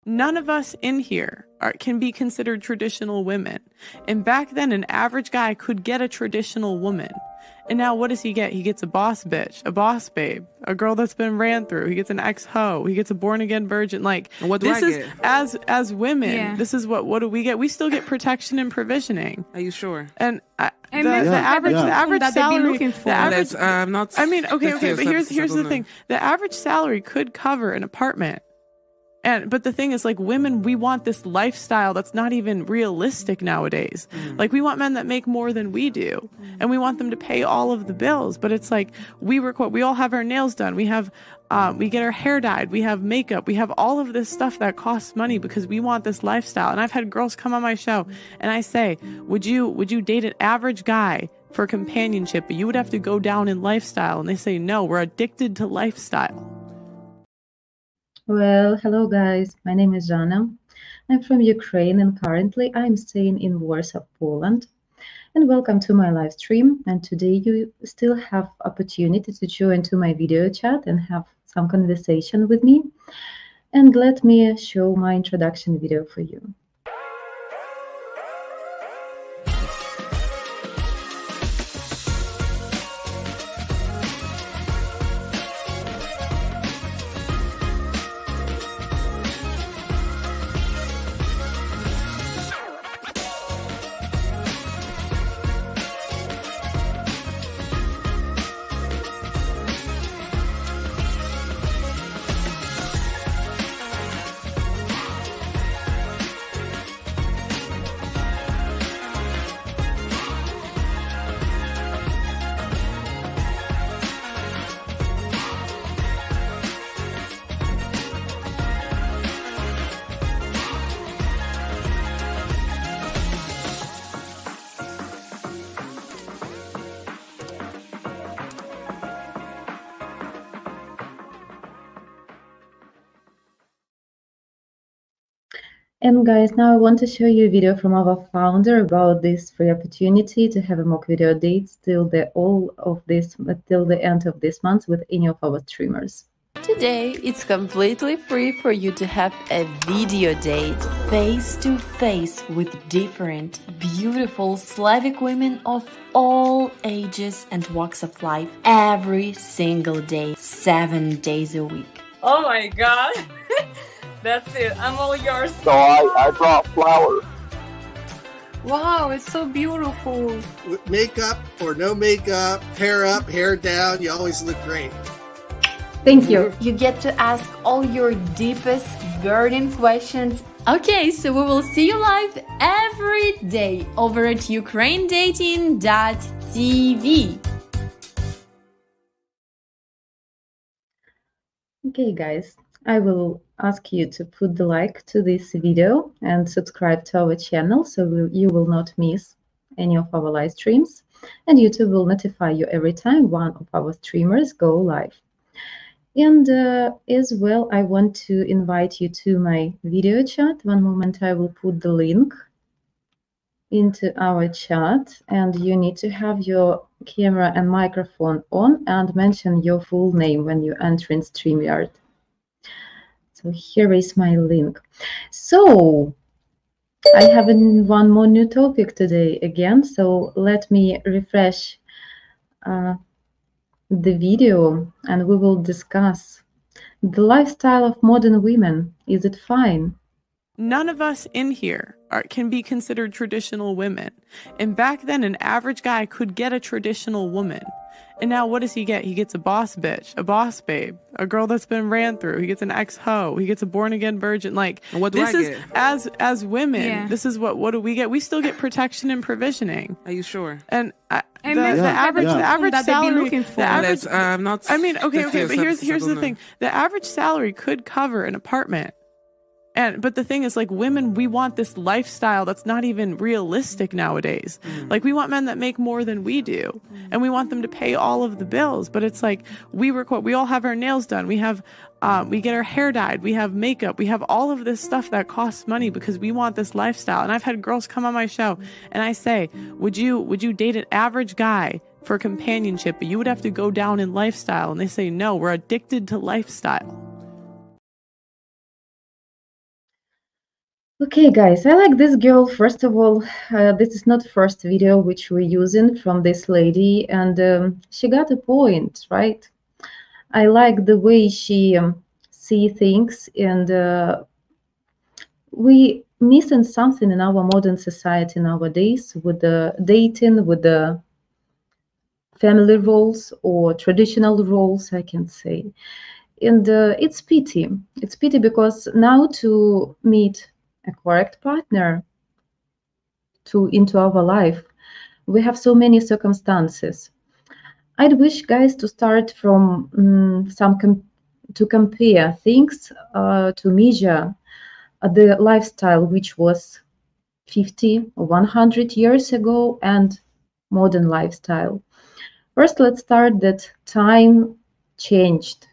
None of us in here can be considered traditional women. And back then, an average guy could get a traditional woman. And now what does he get? He gets a boss bitch, a boss babe, a girl that's been ran through. He gets an ex-hoe. He gets a born-again virgin. Like, what do this I is, get? as women, this is what do we get? We still get protection and provisioning. Are you sure? And the average salary, the average, okay, but here's the thing. The average salary could cover an apartment. But the thing is, like, women, we want this lifestyle that's not even realistic nowadays. Like, we want men that make more than we do, and we want them to pay all of the bills. But it's like, we all have our nails done. We have, we get our hair dyed. We have makeup. We have all of this stuff that costs money because we want this lifestyle. And I've had girls come on my show, and I say, would you date an average guy for companionship? But you would have to go down in lifestyle. And they say, no, we're addicted to lifestyle. Well, hello guys, my name is Jana. I'm from Ukraine and currently I'm staying in Warsaw, Poland. And welcome to my live stream. And today you still have opportunity to join to my video chat and have some conversation with me. And let me show my introduction video for you. And guys, now I want to show you a video from our founder about this free opportunity to have a mock video dates till the end of this month with any of our streamers. Today, it's completely free for you to have a video date face-to-face with different, beautiful Slavic women of all ages and walks of life every single day, 7 days a week. Oh my God! That's it, I'm all yours. So I brought flowers. Wow, it's so beautiful. With makeup or no makeup, hair up, hair down, you always look great. Thank you. You get to ask all your deepest burning questions. Okay, so we will see you live every day over at ukrainedating.tv. Okay guys, I will ask you to put the like to this video and subscribe to our channel so you will not miss any of our live streams, and YouTube will notify you every time one of our streamers go live. And as well, I want to invite you to my video chat. One moment, I will put the link into our chat, and you need to have your camera and microphone on and mention your full name when you enter in StreamYard. So here is my link. So I have one more new topic today again. So let me refresh the video and we will discuss the lifestyle of modern women. Is it fine? None of us in here can be considered traditional women. And back then, an average guy could get a traditional woman. And now what does he get? He gets a boss bitch, a boss babe, a girl that's been ran through. He gets an ex-hoe. He gets a born-again virgin. Like, what do this I is, get? as women, this is what do we get? We still get protection and provisioning. Are you sure? And the average salary, but here's the thing. The average salary could cover an apartment. But the thing is, like, women, we want this lifestyle that's not even realistic nowadays. Like, we want men that make more than we do, and we want them to pay all of the bills. But it's like, we all have our nails done. We have, we get our hair dyed. We have makeup. We have all of this stuff that costs money because we want this lifestyle. And I've had girls come on my show, and I say, would you date an average guy for companionship? But you would have to go down in lifestyle. And they say, no, we're addicted to lifestyle. Okay, guys, I like this girl. First of all, this is not first video which we're using from this lady, and she got a point, right? I like the way she see things, and we missing something in our modern society nowadays with the dating, with the family roles or traditional roles, I can say. And it's pity. It's pity because now to meet a correct partner to into our life, we have so many circumstances. I'd wish guys to start from to compare things, to measure the lifestyle which was 50 or 100 years ago and modern lifestyle. First, let's start that time changed.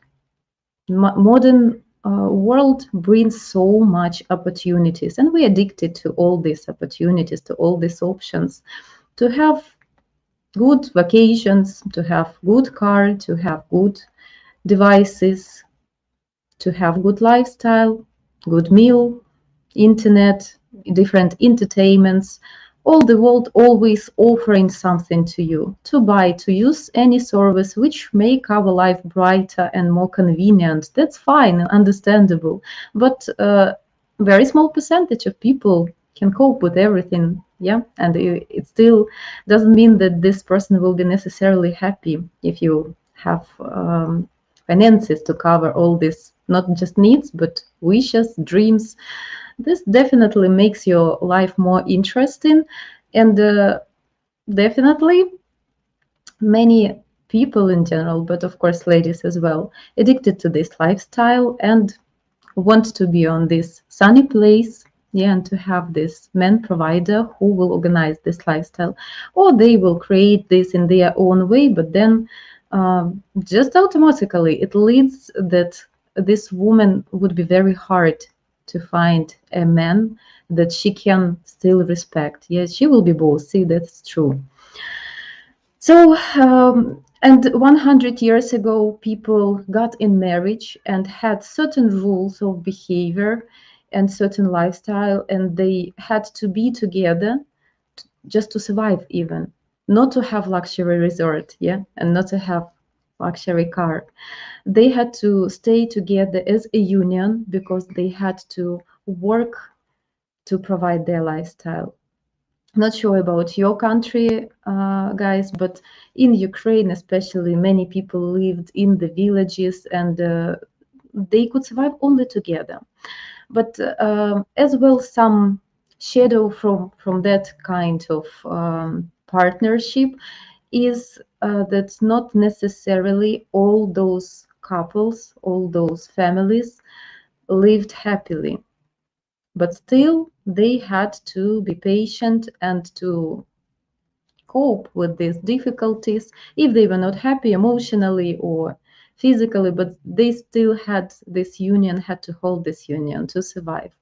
Modern world brings so much opportunities, and we're addicted to all these opportunities, to all these options, to have good vacations, to have good car, to have good devices, to have good lifestyle, good meal, internet, different entertainments, all the world always offering something to you to buy, to use any service which make our life brighter and more convenient. That's fine and understandable, but very small percentage of people can cope with everything. Yeah, and it still doesn't mean that this person will be necessarily happy if you have finances to cover all this, not just needs but wishes, dreams. This definitely makes your life more interesting, and definitely many people in general, but of course ladies as well, addicted to this lifestyle and want to be on this sunny place, yeah, and to have this man provider who will organize this lifestyle, or they will create this in their own way, but then just automatically it leads that this woman would be very hard to find a man that she can still respect. Yes, she will be bossy, that's true. So, and 100 years ago, people got in marriage and had certain rules of behavior and certain lifestyle, and they had to be together just to survive, even not to have luxury resort, yeah, and not to have luxury car. They had to stay together as a union because they had to work to provide their lifestyle. Not sure about your country, guys, but in Ukraine especially, many people lived in the villages, and they could survive only together. But as well, some shadow from that kind of partnership is that not necessarily all those couples, all those families lived happily, but still they had to be patient and to cope with these difficulties if they were not happy emotionally or physically, but they still had this union, had to hold this union to survive.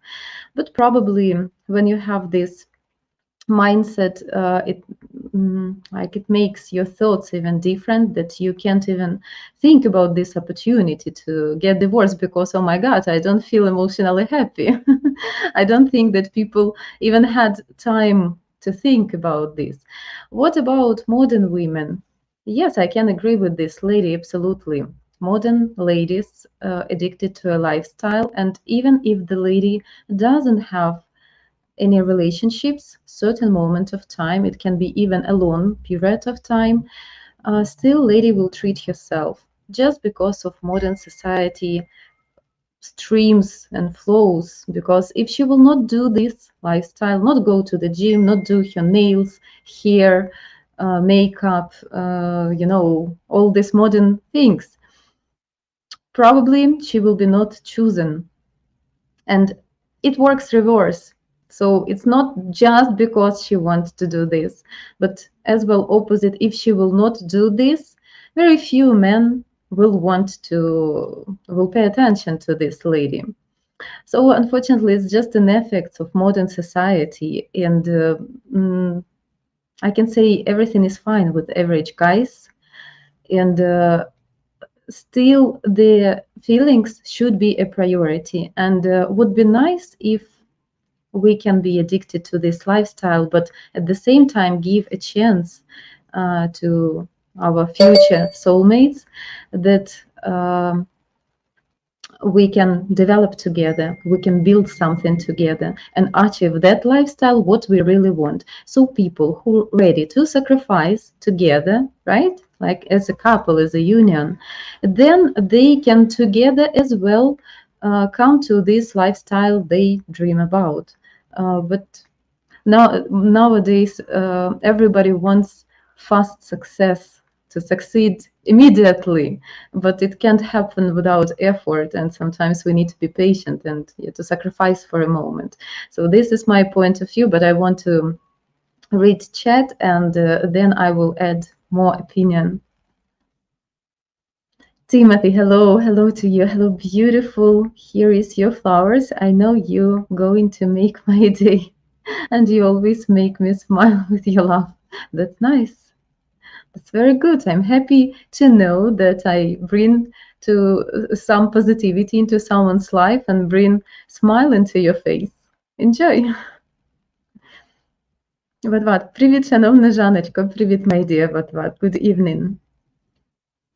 But probably when you have this mindset, like it makes your thoughts even different, that you can't even think about this opportunity to get divorced because, oh my god, I don't feel emotionally happy. I don't think that people even had time to think about this. What about modern women? Yes, I can agree with this lady, absolutely. Modern ladies addicted to a lifestyle, and even if the lady doesn't have any relationships, certain moment of time, it can be even a long period of time, still lady will treat herself just because of modern society streams and flows. Because if she will not do this lifestyle, not go to the gym, not do her nails, hair, makeup, all these modern things, probably she will be not chosen. And it works reverse. So it's not just because she wants to do this, but as well opposite. If she will not do this, very few men will pay attention to this lady. So unfortunately, it's just an effect of modern society, and I can say everything is fine with average guys, and still the feelings should be a priority, and would be nice if we can be addicted to this lifestyle, but at the same time give a chance to our future soulmates that we can develop together, we can build something together and achieve that lifestyle, what we really want. So people who are ready to sacrifice together, right? Like as a couple, as a union, then they can together as well come to this lifestyle they dream about. But nowadays, everybody wants fast success, to succeed immediately, but it can't happen without effort, and sometimes we need to be patient and to sacrifice for a moment. So this is my point of view, but I want to read chat and then I will add more opinion. Timothy, hello to you. Hello, beautiful. Here is your flowers. I know you're going to make my day, and you always make me smile with your laugh. That's nice. That's very good. I'm happy to know that I bring to some positivity into someone's life and bring smile into your face. Enjoy. What? Привіт, шановна Жаночко. Привіт, my dear. What? Good evening.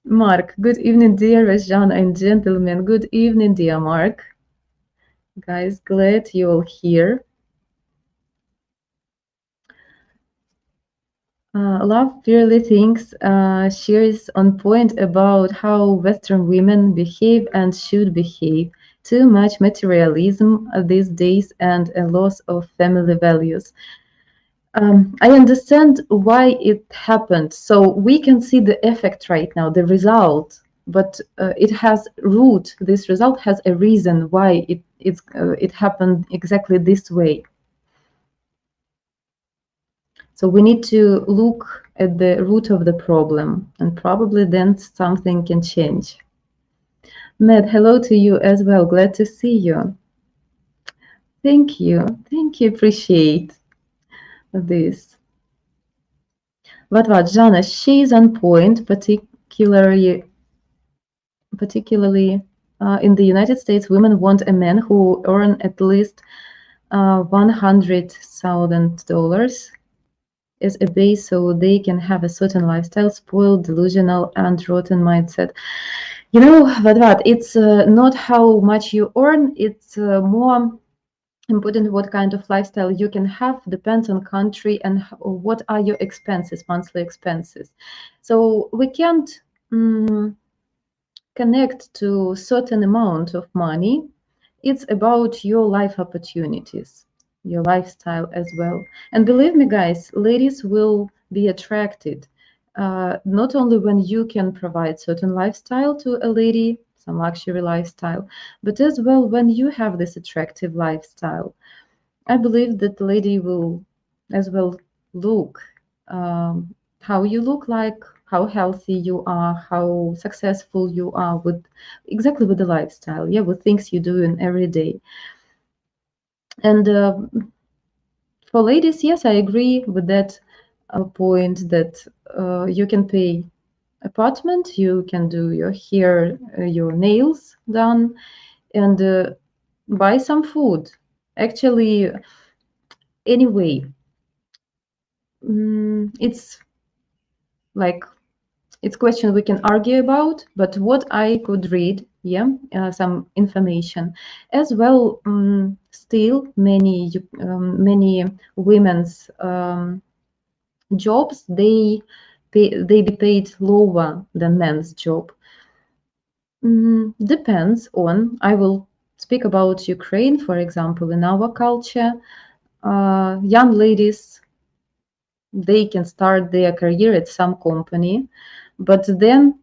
Mark, good evening, dear Jean and gentlemen. Good evening, dear Mark. Guys, glad you're all here. Love really thinks she is on point about how Western women behave and should behave. Too much materialism these days and a loss of family values. I understand why it happened. So we can see the effect right now, the result, but it has root. This result has a reason why it happened exactly this way. So we need to look at the root of the problem, and probably then something can change. Matt, hello to you as well. Glad to see you. Thank you. Appreciate this. What, Jana? She's on point, particularly in the United States, women want a man who earn at least $100,000 as a base, so they can have a certain lifestyle, spoiled, delusional, and rotten mindset. You know, what? It's not how much you earn. It's more important what kind of lifestyle you can have. Depends on country and what are your expenses, monthly expenses. So we can't connect to a certain amount of money. It's about your life opportunities, your lifestyle as well. And believe me, guys, ladies will be attracted not only when you can provide certain lifestyle to a lady, some luxury lifestyle, but as well when you have this attractive lifestyle. I believe that the lady will as well look how you look like, how healthy you are, how successful you are with exactly with the lifestyle, with things you do in every day. And for ladies, yes, I agree with that point that you can pay apartment, you can do your hair, your nails done, and buy some food. Actually, anyway, it's like it's question we can argue about, but what I could read, some information as well. Still, many women's jobs they be paid lower than men's job. Depends on. I will speak about Ukraine, for example. In our culture, young ladies, they can start their career at some company, but then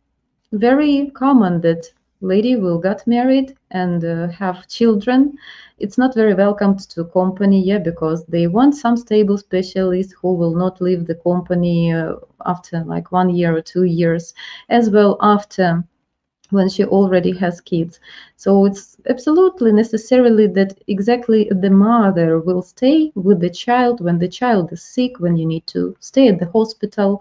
very common that lady will get married and have children. It's not very welcomed to company, because they want some stable specialist who will not leave the company after like 1 year or 2 years, as well after when she already has kids. So it's absolutely necessarily that exactly the mother will stay with the child when the child is sick, when you need to stay at the hospital.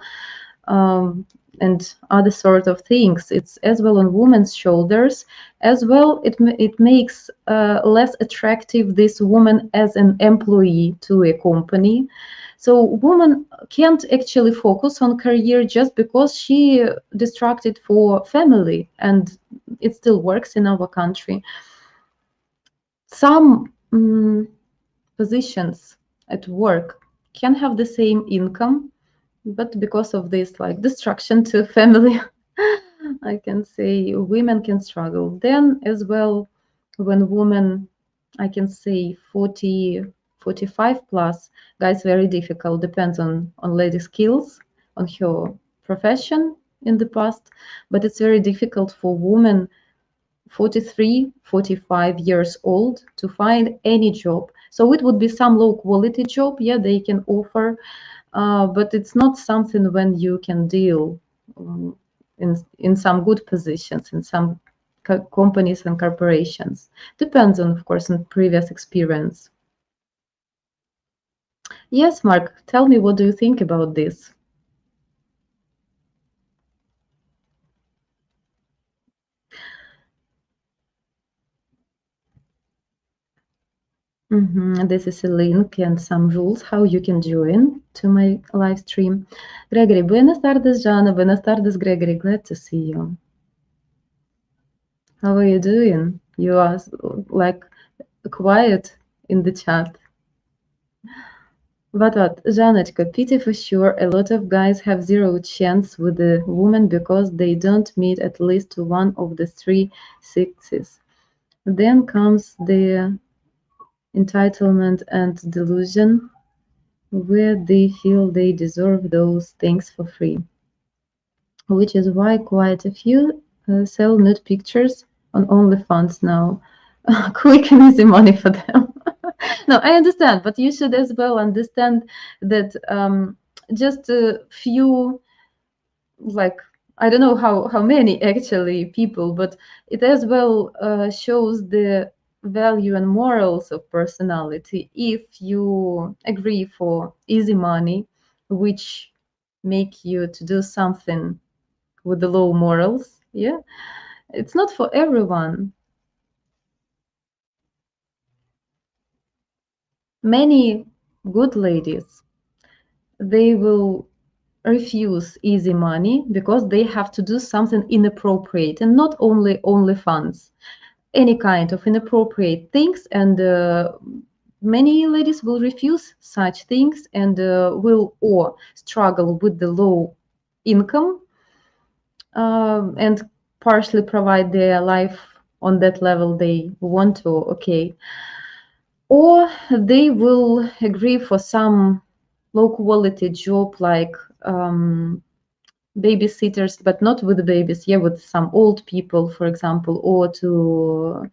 and other sort of things. It's as well on women's shoulders. As well, it makes less attractive this woman as an employee to a company. So woman can't actually focus on career just because she distracted for family, and it still works in our country. Some positions at work can have the same income, but because of this like distraction to family, I can say women can struggle. Then as well, when women, I can say 40, 45 plus, guys, very difficult, depends on lady skills, on her profession in the past, but it's very difficult for women 43, 45 years old to find any job. So it would be some low quality job, yeah, they can offer, but it's not something when you can deal in some good positions in some companies and corporations. Depends on, of course, on previous experience. Yes, Mark, tell me, what do you think about this? This is a link and some rules how you can join to my live stream. Gregory, buenas tardes, Jana. Buenas tardes, Gregory. Glad to see you. How are you doing? You are like quiet in the chat. What? Janочка, pity for sure. A lot of guys have zero chance with the woman because they don't meet at least one of the 3 sixes. Then comes the entitlement and delusion, where they feel they deserve those things for free, which is why quite a few sell nude pictures on OnlyFans now. Quick and easy money for them. No, I understand, but you should as well understand that just a few, like, I don't know how many actually people, but it as well shows the value and morals of personality. If you agree for easy money, which make you to do something with the low morals, yeah, it's not for everyone. Many good ladies, they will refuse easy money because they have to do something inappropriate, and not only funds, any kind of inappropriate things, and many ladies will refuse such things and will or struggle with the low income and partially provide their life on that level they want to, okay, or they will agree for some low quality job like babysitters, but not with the babies, yeah, with some old people, for example, or to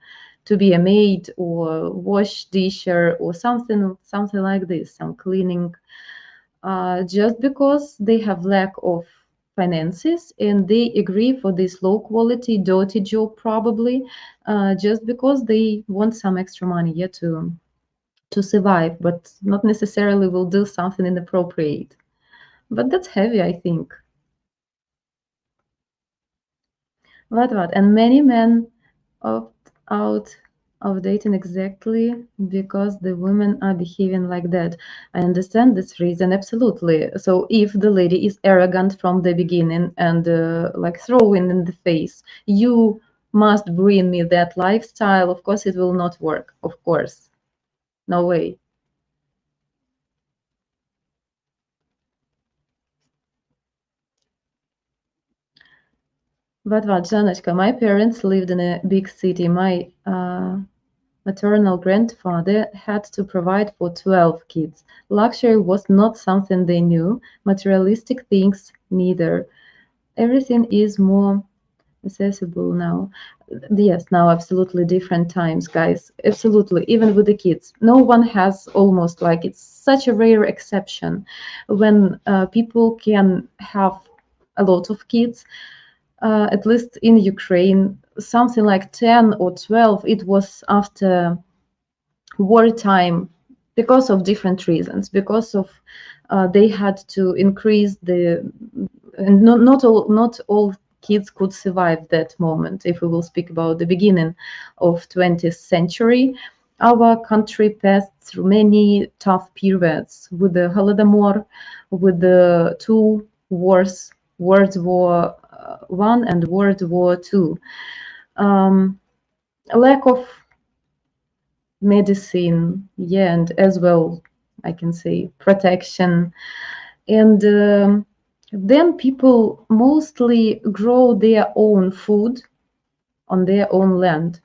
be a maid or wash disher or something like this, some cleaning, just because they have lack of finances and they agree for this low quality dirty job, probably just because they want some extra money, yeah, to survive, but not necessarily will do something inappropriate. But that's heavy, I think. What? And many men opt out of dating exactly because the women are behaving like that. I understand this reason, absolutely. So if the lady is arrogant from the beginning and like throwing in the face, you must bring me that lifestyle, of course it will not work, of course. No way. But Janочка, my parents lived in a big city. My maternal grandfather had to provide for 12 kids. Luxury was not something they knew, materialistic things neither. Everything is more accessible now. Yes, now absolutely different times, guys. Absolutely, even with the kids. No one has almost, like, it's such a rare exception when people can have a lot of kids. At least in Ukraine, something like 10 or 12, it was after wartime because of different reasons, because of they had to increase the and not all kids could survive that moment. If we will speak about the beginning of 20th century, our country passed through many tough periods with the Holodomor, with the two wars, World War One and World War Two. A lack of medicine, yeah, and as well, I can say protection. And then people mostly grow their own food on their own land,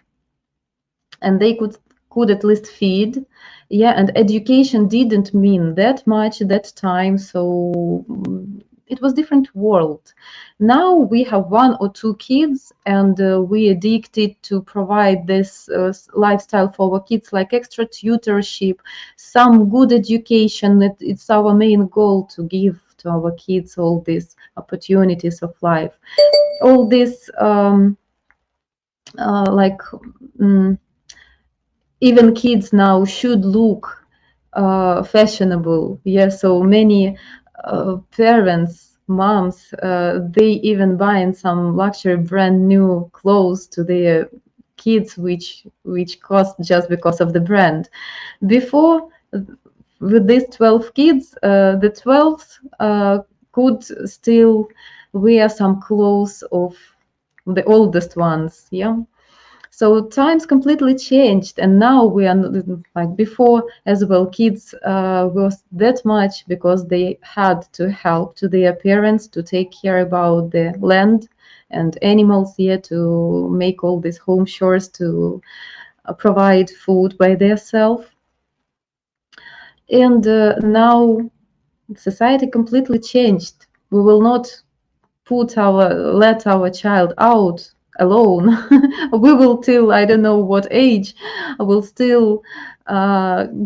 and they could at least feed. Yeah, and education didn't mean that much at that time, so it was different world. Now we have one or two kids, and we addicted to provide this lifestyle for our kids, like extra tutorship, some good education. It's our main goal to give to our kids all these opportunities of life, all this like even kids now should look fashionable. Yeah, so many parents, moms, they even buying some luxury brand new clothes to their kids, which cost just because of the brand. Before, with these 12 kids, the 12th could still wear some clothes of the oldest ones. Yeah. So times completely changed, and now we are like before as well. Kids was that much because they had to help to their parents to take care about the land and animals here, to make all these home chores, to provide food by themselves. And now society completely changed. We will not let our child out alone. We will till I don't know what age, will still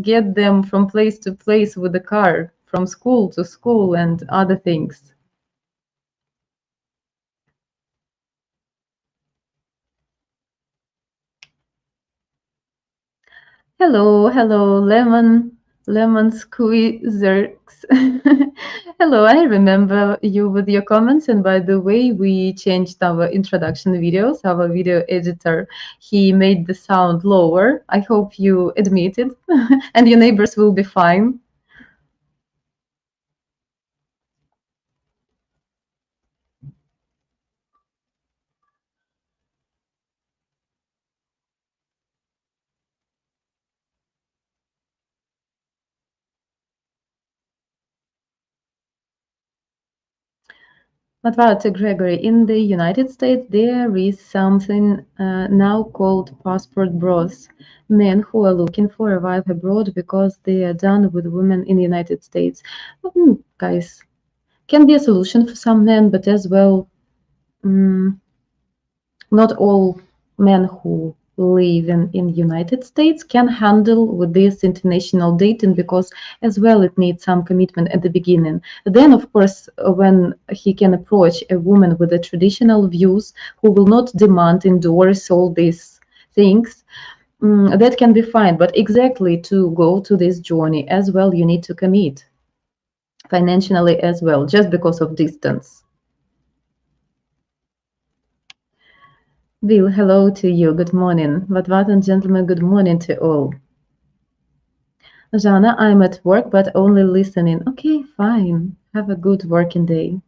get them from place to place with the car, from school to school and other things. Hello, lemon squeezers. Hello, I remember you with your comments. And by the way, we changed our introduction videos. Our video editor, he made the sound lower. I hope you admit it, and your neighbors will be fine. What about Gregory? In the United States, there is something now called passport bros, men who are looking for a wife abroad because they are done with women in the United States. Guys, can be a solution for some men, but as well, not all men who live in United States can handle with this international dating, because as well it needs some commitment at the beginning. Then of course, when he can approach a woman with the traditional views, who will not demand, endorse all these things, that can be fine. But exactly to go to this journey as well, you need to commit financially as well, just because of distance. Bill, hello to you. Good morning. Vatvat and gentlemen, good morning to all. Jana, I'm at work, but only listening. Okay, fine. Have a good working day.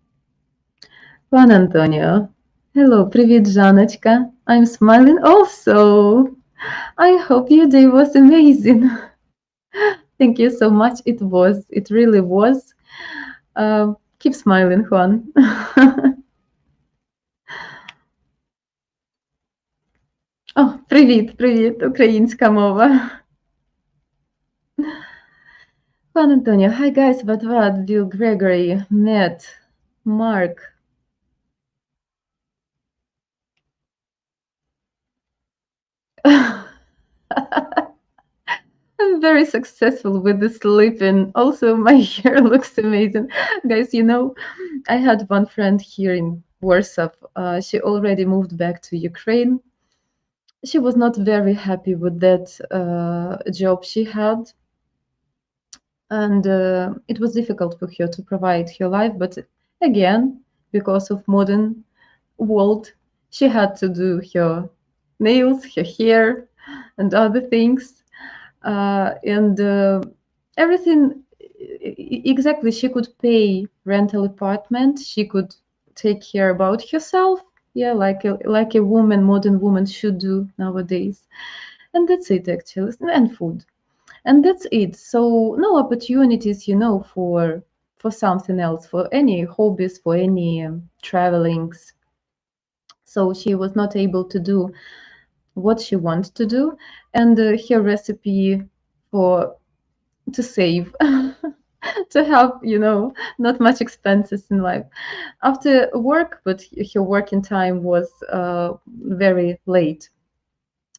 Juan Antonio. Hello, привет, Жаночка. I'm smiling also. I hope your day was amazing. Thank you so much. It was. It really was. Keep smiling, Juan. О, привіт, українська мова. Juan Antonio, hi guys, Vatvat, Bill, Gregory, Matt, Mark. I'm very successful with the sleeping. Also, my hair looks amazing. Guys, you know, I had one friend here in Warsaw. She already moved back to Ukraine. She was not very happy with that job she had. And it was difficult for her to provide her life. But again, because of modern world. She had to do her nails, her hair, and other things, and everything. Exactly, she could pay rental apartment. She could take care about herself. Yeah, like a woman, modern woman should do nowadays. And that's it actually, and food, and that's it. So no opportunities, for something else, for any hobbies, for any travelings. So she was not able to do what she wanted to do, and her recipe for to save to have not much expenses in life after work, but her working time was very late.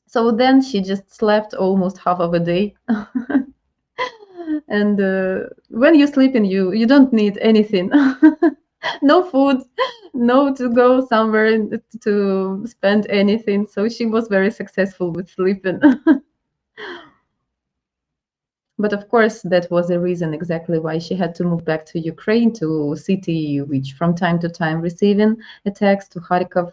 So then she just slept almost half of a day. And when you're sleeping, you don't need anything. No food, no to go somewhere to spend anything. So she was very successful with sleeping. But of course, that was the reason exactly why she had to move back to Ukraine, to city which from time to time receiving attacks, to Kharkov,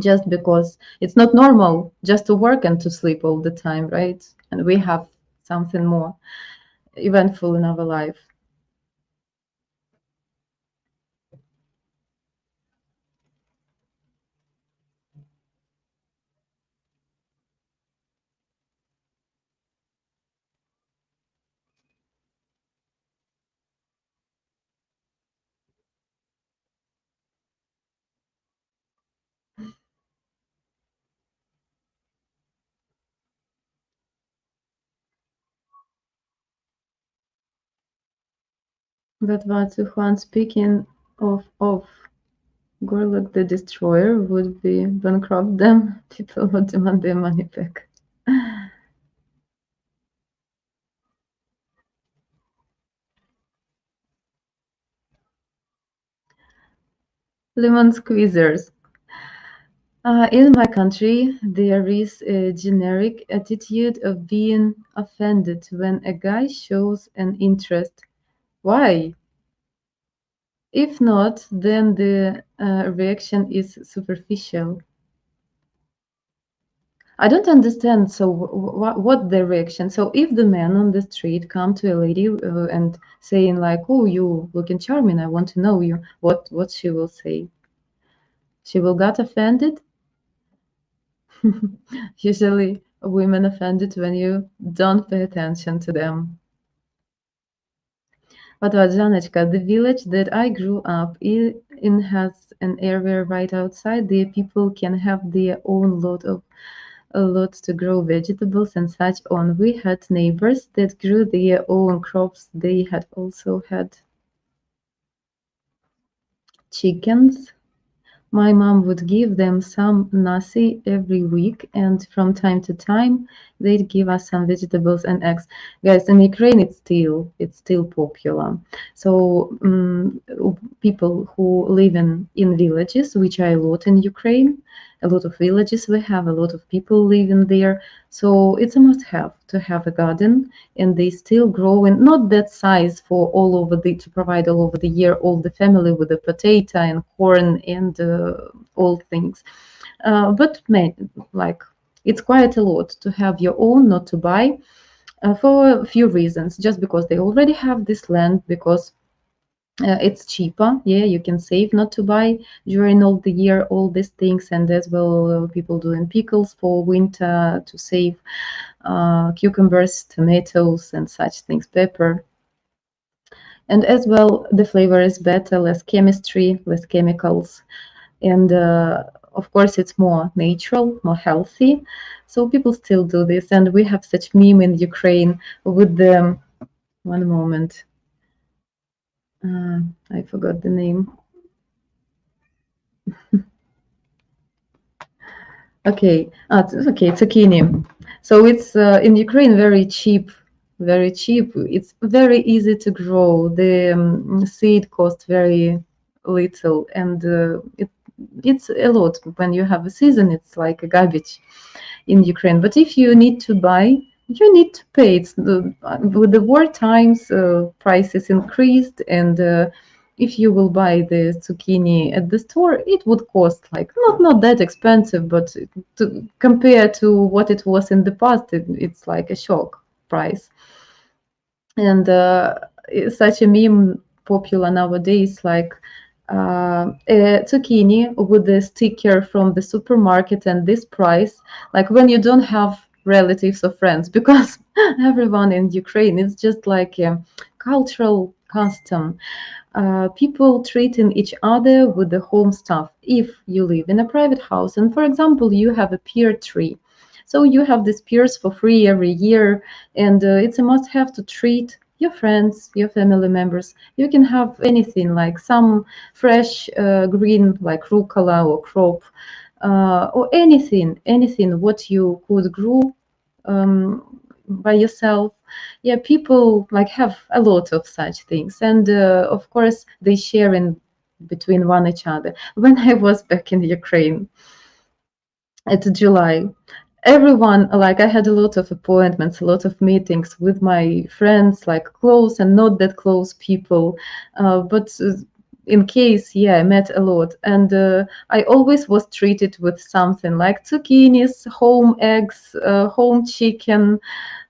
just because it's not normal just to work and to sleep all the time, right? And we have something more eventful in our life. But what Juan, speaking of Gorlok the Destroyer would be bankrupt them, people would demand their money back. Lemon squeezers. In my country, there is a generic attitude of being offended when a guy shows an interest. Why? If not, then the reaction is superficial. I don't understand. So, what the reaction? So, if the man on the street come to a lady and saying like, "Oh, you looking charming. I want to know you," what she will say? She will get offended. Usually, women offended when you don't pay attention to them. But Janechka, the village that I grew up in has an area right outside. The people can have their own lots to grow vegetables and such on. We had neighbors that grew their own crops. They had also had chickens. My mom would give them some nasi every week, and from time to time, they'd give us some vegetables and eggs. Guys, in Ukraine, it's still popular. So people who live in villages, which are a lot in Ukraine, a lot of villages we have, a lot of people living there. So it's a must-have to have a garden, and they still grow in not that size for all over to provide all over the year all the family with the potato and corn and all things, but like it's quite a lot to have your own, not to buy, for a few reasons. Just because they already have this land, because it's cheaper. Yeah, you can save not to buy during all the year all these things, and as well people doing pickles for winter to save cucumbers, tomatoes, and such things, pepper. And as well, the flavor is better, less chemistry, less chemicals, and of course it's more natural, more healthy. So people still do this, and we have such meme in Ukraine with the one moment. I forgot the name. Okay, okay, zucchini. So it's in Ukraine very cheap, very cheap. It's very easy to grow. The seed costs very little, and it's a lot. When you have a season, it's like a garbage in Ukraine. But if you need to buy, you need to pay. With the war times, prices increased, and if you will buy the zucchini at the store, it would cost like not that expensive, but to compare to what it was in the past, it's like a shock price. And it's such a meme popular nowadays, like a zucchini with a sticker from the supermarket and this price, like when you don't have relatives or friends, because everyone in Ukraine, it's just like a cultural custom. People treating each other with the home stuff. If you live in a private house and, for example, you have a pear tree, so you have these pears for free every year, and it's a must-have to treat your friends, your family members. You can have anything like some fresh green like rucola or crop, or anything what you could grow by yourself. Yeah, people like have a lot of such things, and of course they share in between one each other. When I was back in Ukraine at July, everyone, like I had a lot of appointments, a lot of meetings with my friends, like close and not that close people, but in case, yeah, I met a lot, and I always was treated with something like zucchinis, home eggs, home chicken,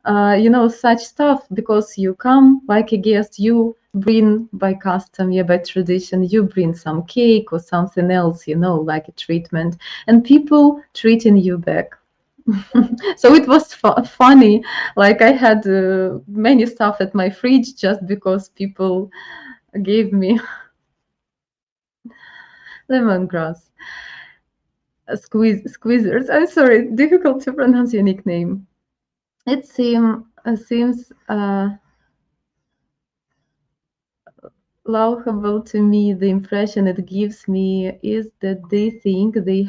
such stuff, because you come like a guest, you bring by custom, yeah, by tradition, you bring some cake or something else, like a treatment, and people treating you back. So it was funny. Like I had many stuff at my fridge just because people gave me lemongrass. Squeezers. I'm sorry, difficult to pronounce your nickname. It seems laughable to me. The impression it gives me is that they think they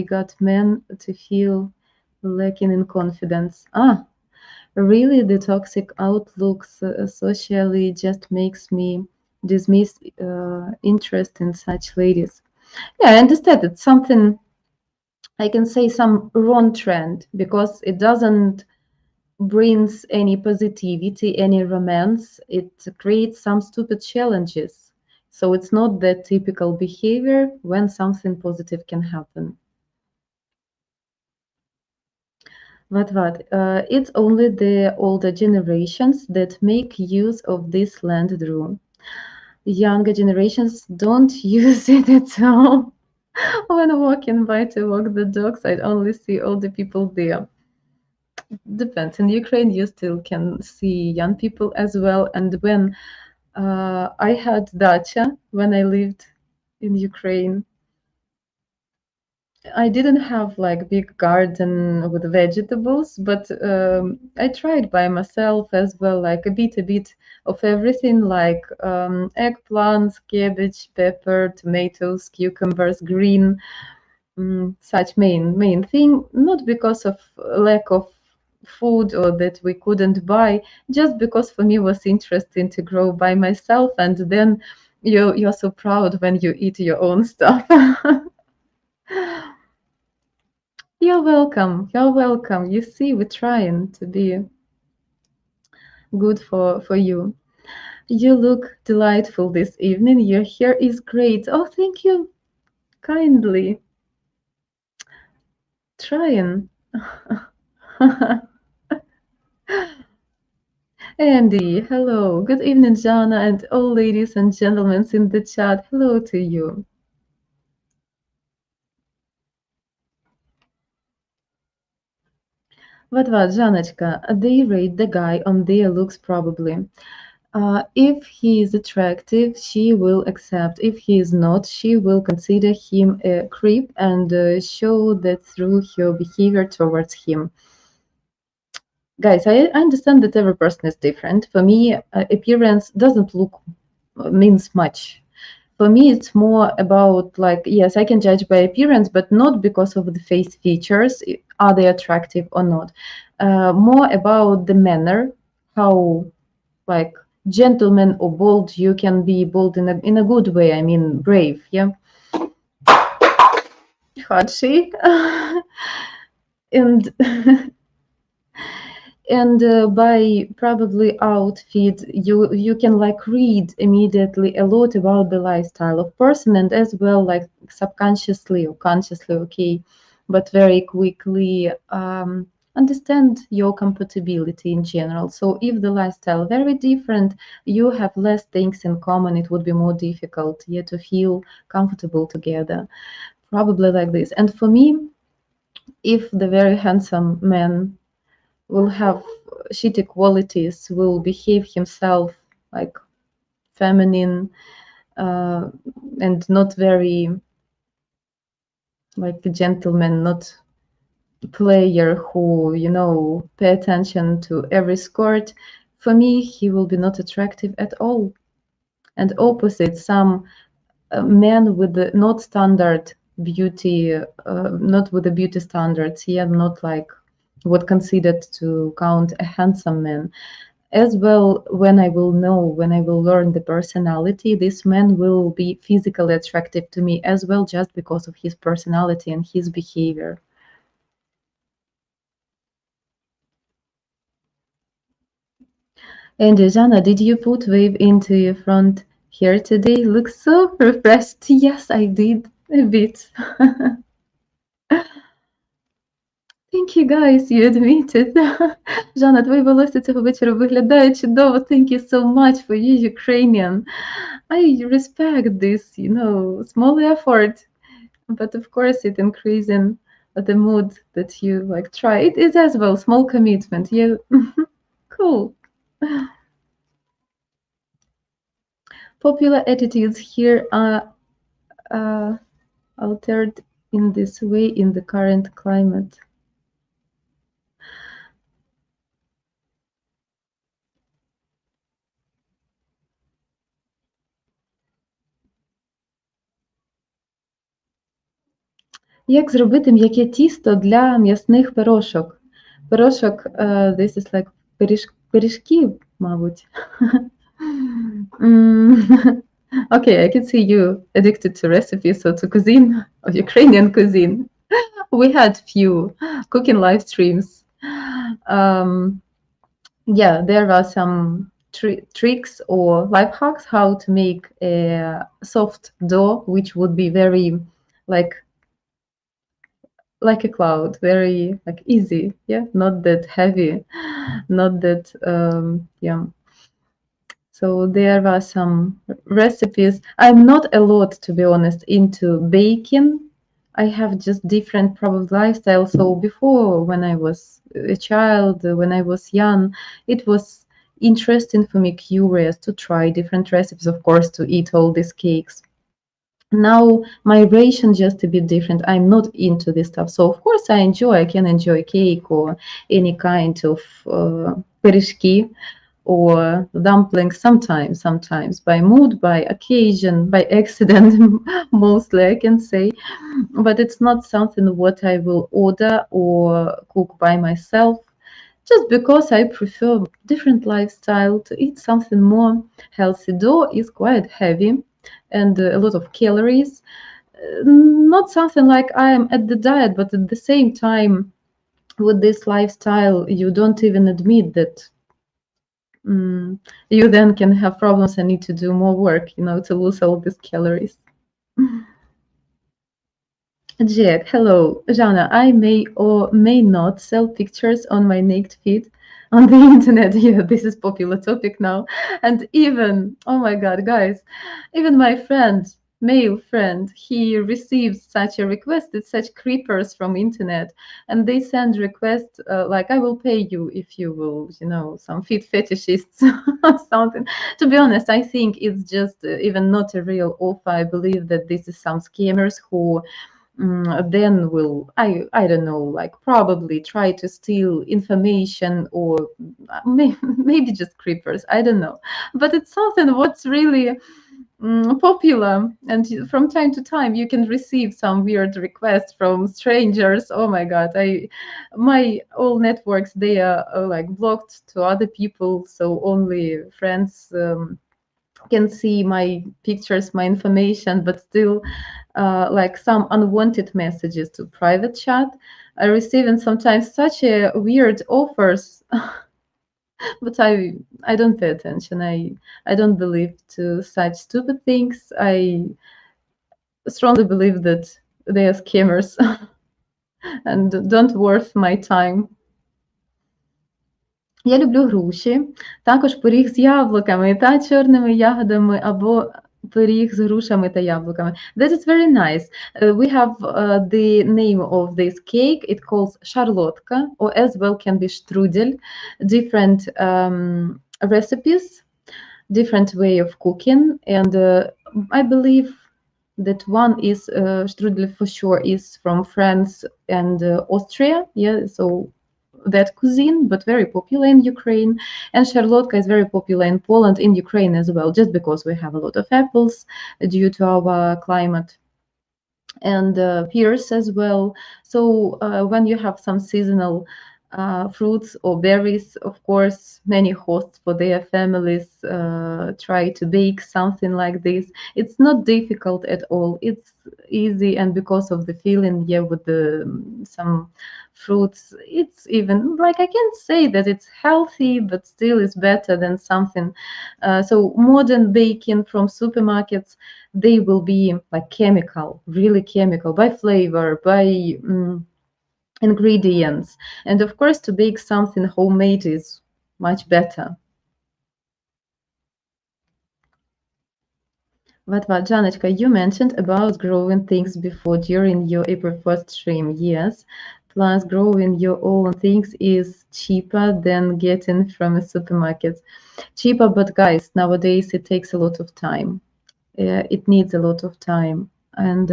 got men to feel lacking in confidence. Really, the toxic outlooks socially just makes me dismiss interest in such ladies. Yeah, I understand it's something, I can say, some wrong trend, because it doesn't brings any positivity, any romance. It creates some stupid challenges. So it's not that typical behavior when something positive can happen. What? It's only the older generations that make use of this land rule. Younger generations don't use it at all. When walking by to walk the dogs, I only see older people there. Depends. In Ukraine, you still can see young people as well. And when I had dacha, when I lived in Ukraine, I didn't have like big garden with vegetables, but I tried by myself as well, like a bit of everything, like eggplants, cabbage, pepper, tomatoes, cucumbers, green, such main thing. Not because of lack of food or that we couldn't buy, just because for me it was interesting to grow by myself, and then you're so proud when you eat your own stuff. You're welcome. You're welcome. You see, we're trying to be good for you. You look delightful this evening. Your hair is great. Oh, thank you kindly. Trying. Andy, hello. Good evening, Jana, and all ladies and gentlemen in the chat. Hello to you. What, Janочка? They rate the guy on their looks probably. If he is attractive, she will accept. If he is not, she will consider him a creep and show that through her behavior towards him. Guys, I understand that every person is different. For me, appearance doesn't means much. For me, it's more about, like, yes, I can judge by appearance, but not because of the face features, are they attractive or not. More about the manner, how, like, gentleman or bold you can be. Bold in a good way, I mean brave, yeah. Hachi. And and by probably outfit you can like read immediately a lot about the lifestyle of person, and as well like subconsciously or consciously, okay, but very quickly understand your compatibility in general. So if the lifestyle very different, you have less things in common, it would be more difficult, yeah, to feel comfortable together, probably like this. And for me, if the very handsome man will have shitty qualities, will behave himself like feminine, and not very like a gentleman, not player who, you know, pay attention to every skirt, for me he will be not attractive at all. And opposite, some men with the not standard beauty, not with the beauty standards, yeah, not like what considered to count a handsome man. As well, when I will know, when I will learn the personality, this man will be physically attractive to me as well, just because of his personality and his behavior. And Jana, did you put wave into your front hair today? Looks so refreshed. Yes, I did a bit. Thank you, guys, you admitted. Жанна, твої волосся цього вечора виглядають чудово. Thank you so much for you, Ukrainian. I respect this, you know, small effort, but of course it increasing the mood that you like try. It is as well small commitment. Yeah, cool. Popular attitudes here are altered in this way in the current climate. Як зробити м'яке тісто для м'ясних пирошок? Пирошок, this is like пиріжків, мабуть. Okay, I can see you addicted to recipes, so to cuisine, or Ukrainian cuisine. We had few cooking live streams. Yeah, there are some tricks or life hacks how to make a soft dough, which would be very like a cloud, very like easy, yeah, not that heavy, not that yeah. So there are some recipes. I'm not a lot, to be honest, into baking. I have just different probably lifestyle. So before, when I was a child, when I was young, it was interesting for me, curious to try different recipes, of course, to eat all these cakes. Now my ration just a bit different. I'm not into this stuff, so of course I can enjoy cake or any kind of пиріжки or dumplings sometimes by mood, by occasion, by accident, mostly I can say, but it's not something what I will order or cook by myself, just because I prefer different lifestyle, to eat something more healthy. Dough is quite heavy and a lot of calories. Not something like I am at the diet, but at the same time, with this lifestyle, you don't even admit that you then can have problems and need to do more work, you know, to lose all these calories. Jack, hello. Jana, I may or may not sell pictures on my naked feed on the internet. Yeah, this is popular topic now. And even, oh my God, guys, even my friend, male friend, he receives such a request. It's such creepers from internet, and they send requests like, I will pay you if you will, you know, some feet fetishists or something. To be honest, I think it's just even not a real offer. I believe that this is some scammers who then will, I don't know, like probably try to steal information, or maybe just creepers, I don't know, but it's something what's really popular, and from time to time you can receive some weird requests from strangers. Oh my God, my all networks, they are like blocked to other people, so only friends can see my pictures, my information, but still like some unwanted messages to private chat. I receiving sometimes such a weird offers, but I don't pay attention. I don't believe to such stupid things. I strongly believe that they are scammers and don't worth my time. Я люблю груші, також пиріг з яблуками та чорними ягодами або пиріг з грушами та яблуками. That is very nice. We have the name of this cake. It calls шарлотка, or as well can be strudel. Different recipes, different way of cooking, and I believe that one is strudel for sure is from France and Austria. Yeah, so that cuisine, but very popular in Ukraine. And Charlotka is very popular in Poland, in Ukraine as well, just because we have a lot of apples due to our climate, and pears as well. So when you have some seasonal fruits or berries, of course, many hosts for their families try to bake something like this. It's not difficult at all. It's easy, and because of the feeling, yeah, with the some fruits, it's even like I can say that it's healthy, but still is better than something. So modern baking from supermarkets, they will be like chemical, really chemical, by flavor, by ingredients. And of course, to bake something homemade is much better. What, Janechka, you mentioned about growing things before during your April 1st stream. Yes, plus growing your own things is cheaper than getting from a supermarket. Cheaper, but guys, nowadays it takes a lot of time. It needs a lot of time, and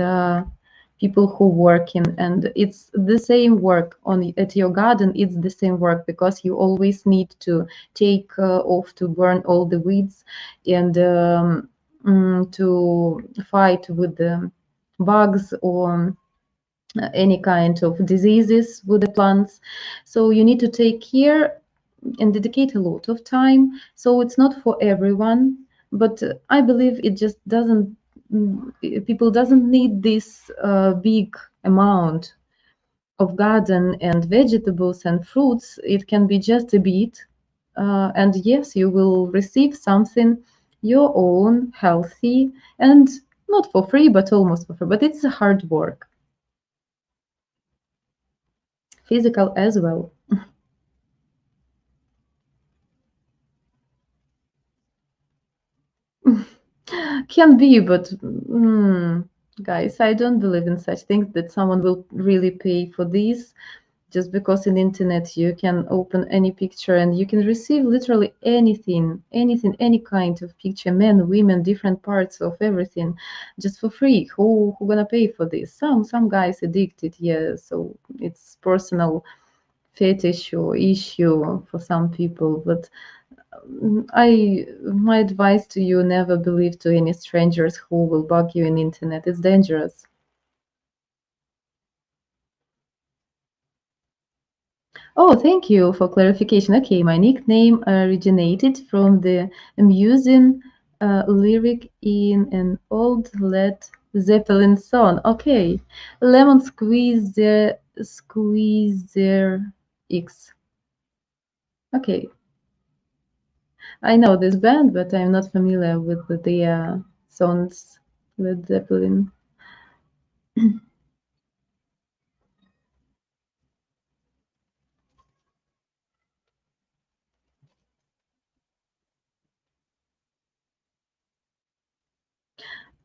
people who working, and it's the same work on at your garden. It's the same work because you always need to take off to burn all the weeds and to fight with the bugs or any kind of diseases with the plants. So you need to take care and dedicate a lot of time. So it's not for everyone, but I believe it just doesn't, people doesn't need this big amount of garden and vegetables and fruits. It can be just a bit, and yes, you will receive something your own, healthy, and not for free, but almost for free. But it's a hard work, physical as well. Can be, but guys, I don't believe in such things that someone will really pay for this, just because in internet you can open any picture and you can receive literally anything, any kind of picture, men, women, different parts of everything, just for free. Who gonna pay for this? Some guys addicted, yeah. So it's personal fetish or issue for some people, but my advice to you, never believe to any strangers who will bug you in internet. It's dangerous. Oh, thank you for clarification. Okay, my nickname originated from the amusing lyric in an old Led Zeppelin song. Okay, Lemon Squeezer X. Okay, I know this band, but I'm not familiar with their songs. Led Zeppelin.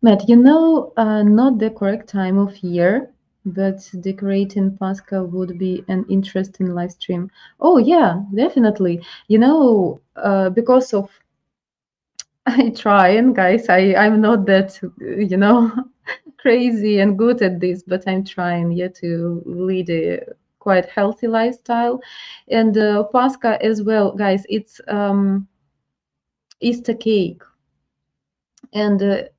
Matt, not the correct time of year, but decorating Pascha would be an interesting live stream. Oh yeah, definitely. Because of I try, and guys, I'm not that crazy and good at this, but I'm trying, yeah, to lead a quite healthy lifestyle. And Pascha as well, guys, it's Easter cake. And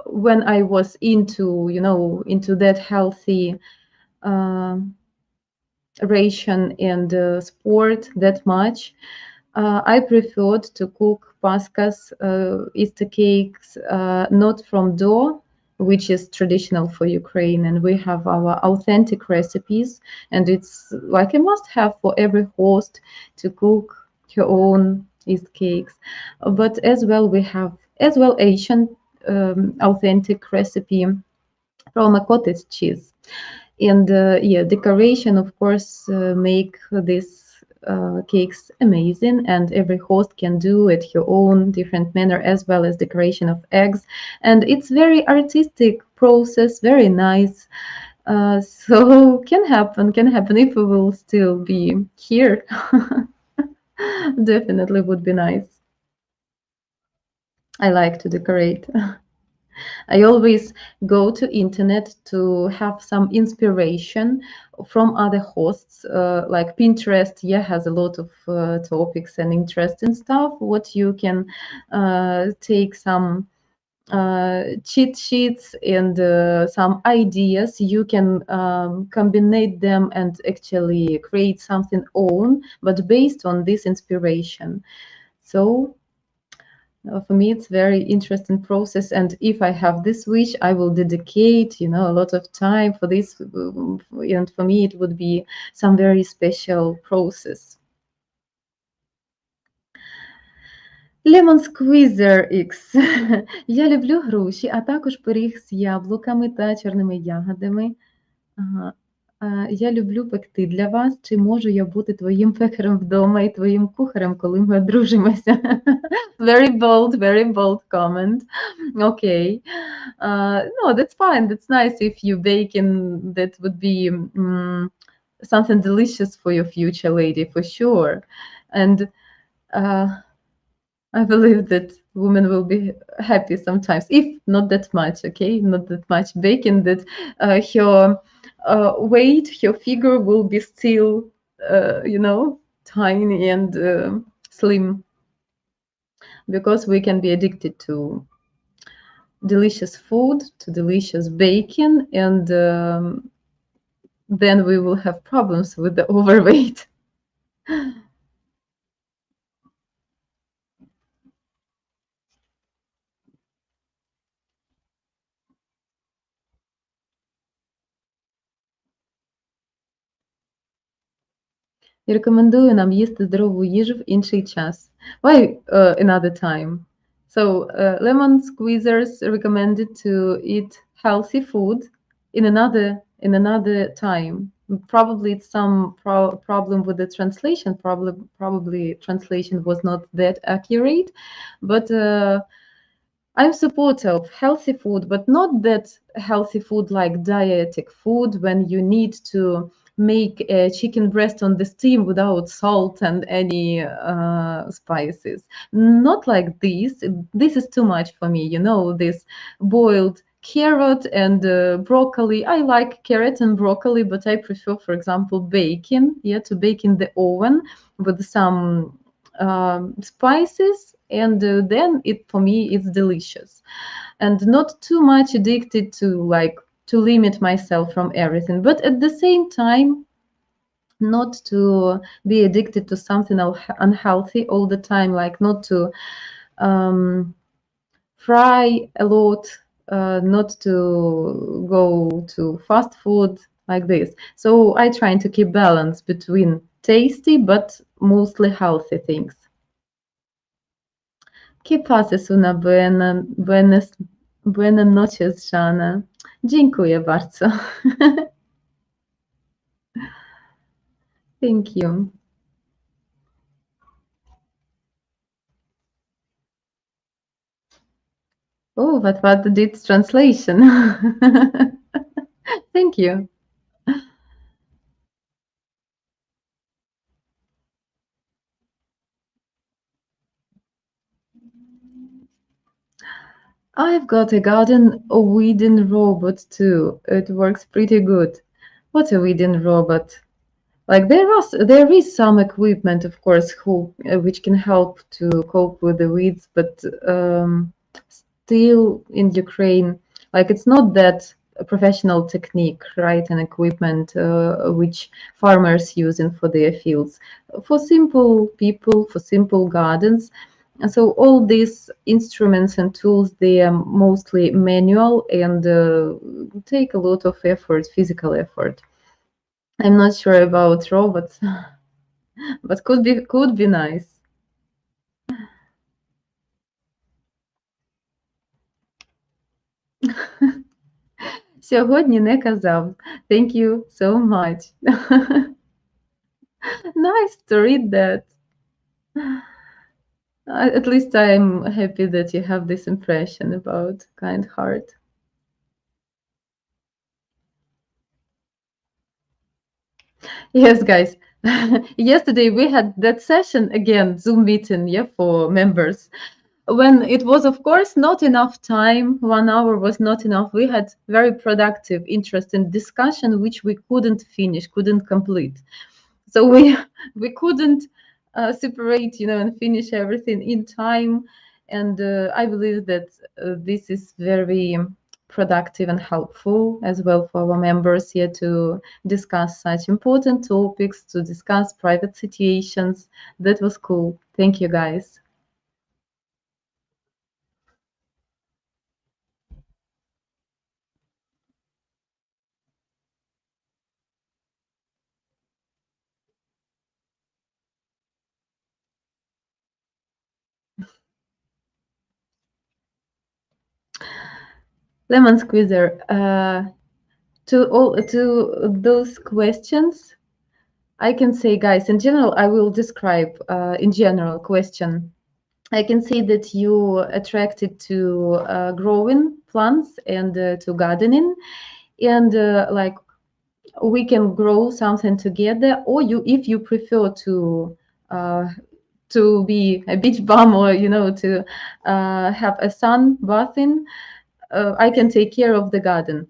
when I was into that healthy ration and sport that much, I preferred to cook Paschas, Easter cakes, not from dough, which is traditional for Ukraine, and we have our authentic recipes, and it's like a must-have for every host to cook her own yeast cakes. But as well, we have as well Asian authentic recipe from a cottage cheese, and yeah, decoration of course make this cakes amazing, and every host can do it her own different manner, as well as decoration of eggs, and it's very artistic process, very nice. So can happen if we will still be here. Definitely would be nice. I like to decorate. I always go to internet to have some inspiration from other hosts, like Pinterest. Yeah, has a lot of topics and interesting stuff. What you can take some cheat sheets and some ideas. You can combine them and actually create something own, but based on this inspiration. So for me, it's very interesting process, and if I have this wish, I will dedicate, a lot of time for this, and for me, it would be some very special process. Lemon Squeezer X. Я люблю груші, а також пиріг з яблуками та чорними ягодами. Ага. Я люблю пекти для вас. Чи можу я бути твоїм пекарем вдома і твоїм кухарем, коли ми одружимося? Very bold comment. Okay. No, that's fine. That's nice if you bake, and that would be something delicious for your future lady, for sure. And I believe that women will be happy sometimes, if not that much, okay? Not that much baking, that her weight, her figure will be still, tiny and slim, because we can be addicted to delicious food, to delicious baking, and then we will have problems with the overweight. І рекомендую нам їсти здорову їжу в інший час. Why another time? So lemon squeezers recommended to eat healthy food in another time. Probably it's some problem with the translation. Probably translation was not that accurate, but I'm supporter of healthy food, but not that healthy food like dietetic food when you need to make a chicken breast on the steam without salt and any spices. Not like this. This is too much for me. This boiled carrot and broccoli. I like carrot and broccoli, but I prefer, for example, bacon. Yeah, to bake in the oven with some spices, and then for me it's delicious, and not too much addicted to limit myself from everything, but at the same time not to be addicted to something unhealthy all the time, like not to fry a lot, not to go to fast food like this. So I try to keep balance between tasty but mostly healthy things. ¿Qué pases una buenas noches, Jana. Dziękuję bardzo. Thank you. Oh, but what did translation? Thank you. I've got a garden weeding robot too. It works pretty good. What a weeding robot? Like there is some equipment, of course, which can help to cope with the weeds, but still in Ukraine, like it's not that a professional technique, right? And equipment which farmers using for their fields. For simple people, for simple gardens, And so all these instruments and tools, they are mostly manual and take a lot of effort, physical effort. I'm not sure about robots, but could be nice. Сьогодні не казав. Thank you so much. Nice to read that. At least I'm happy that you have this impression about kind heart. Yes, guys. Yesterday we had that session again, Zoom meeting, yeah, for members. When it was, of course, not enough time, 1 hour was not enough. We had very productive, interesting discussion, which we couldn't finish, couldn't complete. So we couldn't separate, and finish everything in time. And I believe that this is very productive and helpful as well for our members here to discuss such important topics, to discuss private situations. That was cool. Thank you, guys. Lemon Squeezer, to those questions, I can say, guys, in general, I will describe in general question. I can say that you attracted to growing plants and to gardening, and like we can grow something together, or if you prefer to be a beach bum, or to have a sun bathing, I can take care of the garden.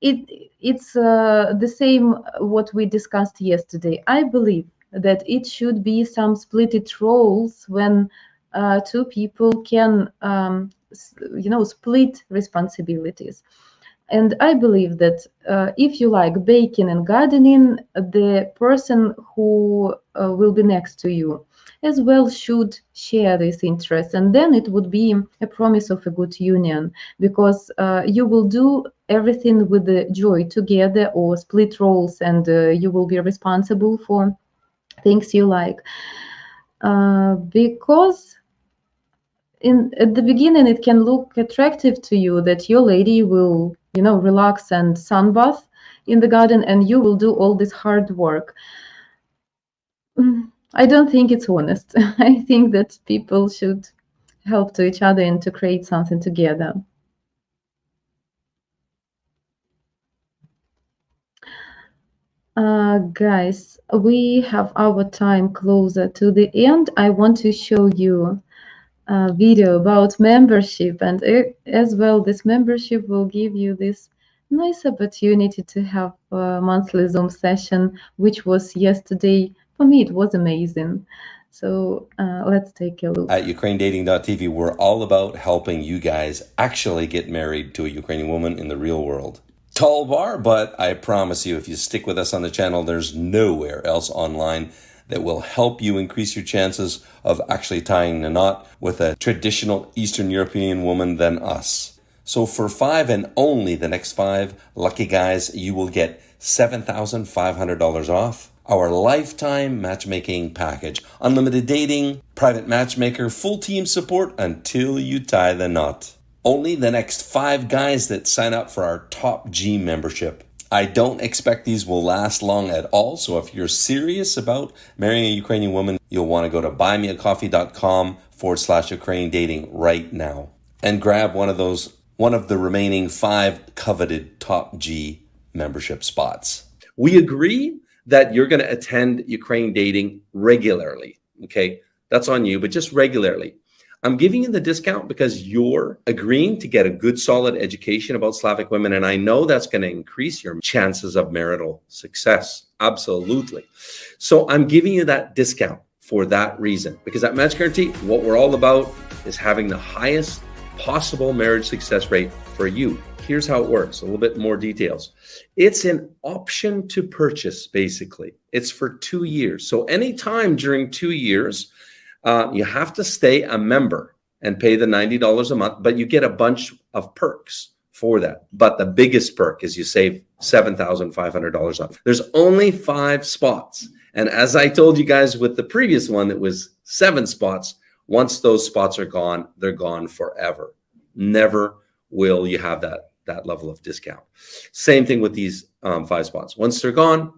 It's the same what we discussed yesterday. I believe that it should be some split roles when two people can split responsibilities. And I believe that if you like baking and gardening, the person who will be next to you as well should share this interest. And then it would be a promise of a good union, because you will do everything with the joy together, or split roles, and you will be responsible for things you like. Because at the beginning, it can look attractive to you that your lady will, relax and sunbath in the garden, and you will do all this hard work. I don't think it's honest. I think that people should help to each other and to create something together. Guys, we have our time closer to the end. I want to show you a video about membership, and as well, this membership will give you this nice opportunity to have a monthly Zoom session, which was yesterday. For me, it was amazing. So let's take a look. At UkraineDating.tv, we're all about helping you guys actually get married to a Ukrainian woman in the real world. Tall bar, but I promise you, if you stick with us on the channel, there's nowhere else online that will help you increase your chances of actually tying the knot with a traditional Eastern European woman than us. So for 5 and only the next 5 lucky guys, you will get $7,500 off our lifetime matchmaking package, unlimited dating, private matchmaker, full team support until you tie the knot. Only the next 5 guys that sign up for our Top G membership. I don't expect these will last long at all, so if you're serious about marrying a Ukrainian woman, you'll want to go to buymeacoffee.com/Ukraine dating right now and grab one of the remaining 5 coveted Top G membership spots. We agree that you're going to attend Ukraine dating regularly. Okay, that's on you, but just regularly. I'm giving you the discount because you're agreeing to get a good, solid education about Slavic women. And I know that's going to increase your chances of marital success. Absolutely. So I'm giving you that discount for that reason, because at Match Guarantee, what we're all about is having the highest possible marriage success rate for you. Here's how it works. A little bit more details. It's an option to purchase, basically. It's for 2 years. So anytime during 2 years, You have to stay a member and pay the $90 a month, but you get a bunch of perks for that. But the biggest perk is you save $7,500 off. There's only 5 spots. And as I told you guys with the previous one, it was 7 spots. Once those spots are gone, they're gone forever. Never will you have that level of discount. Same thing with these 5 spots. Once they're gone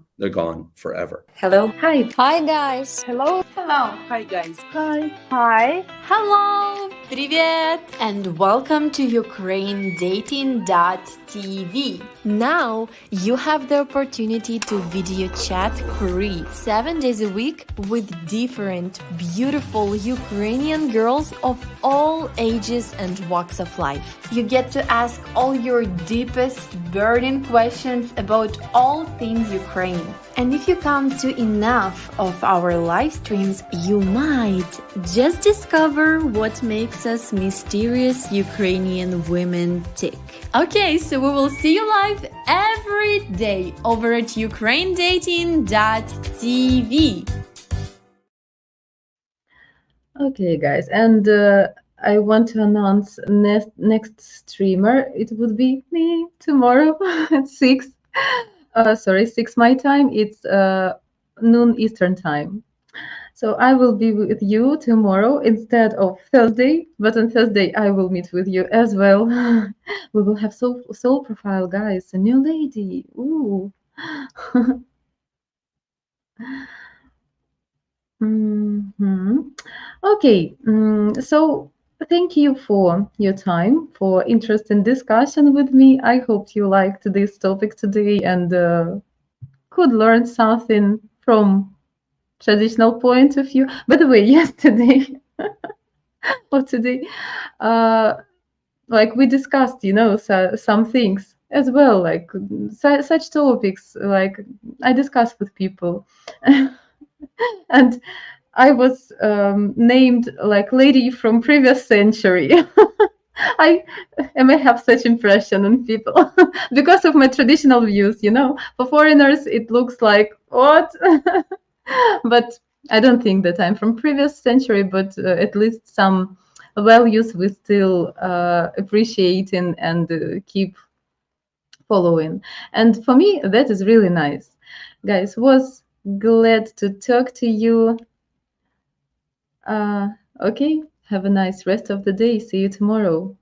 forever. Hello. Hi. Hi guys! Hello. Hello. Hi, guys. Hi. Hi. Hello! Привет! And welcome to ukrainedating.tv. Now you have the opportunity to video chat free 7 days a week with different beautiful Ukrainian girls of all ages and walks of life. You get to ask all your deepest burning questions about all things Ukraine. And if you come to enough of our live streams, you might just discover what makes us mysterious Ukrainian women tick. Okay, so we will see you live every day over at ukrainedating.tv. Okay, guys, and I want to announce next streamer. It would be me tomorrow at 6. 6 my time. It's noon Eastern time. So I will be with you tomorrow instead of Thursday, but on Thursday I will meet with you as well. We will have soul profile, guys. A new lady. Ooh. Okay. So thank you for your time, for interesting discussion with me. I hope you liked this topic today and could learn something from traditional point of view. By the way, yesterday or today, like we discussed, some things as well, like such topics, like I discussed with people, and I was named like lady from previous century. I may have such impression on people because of my traditional views, For foreigners, it looks like what? But I don't think that I'm from previous century, but at least some values we still appreciating and keep following. And for me, that is really nice. Guys, was glad to talk to you. Okay, have a nice rest of the day. See you tomorrow.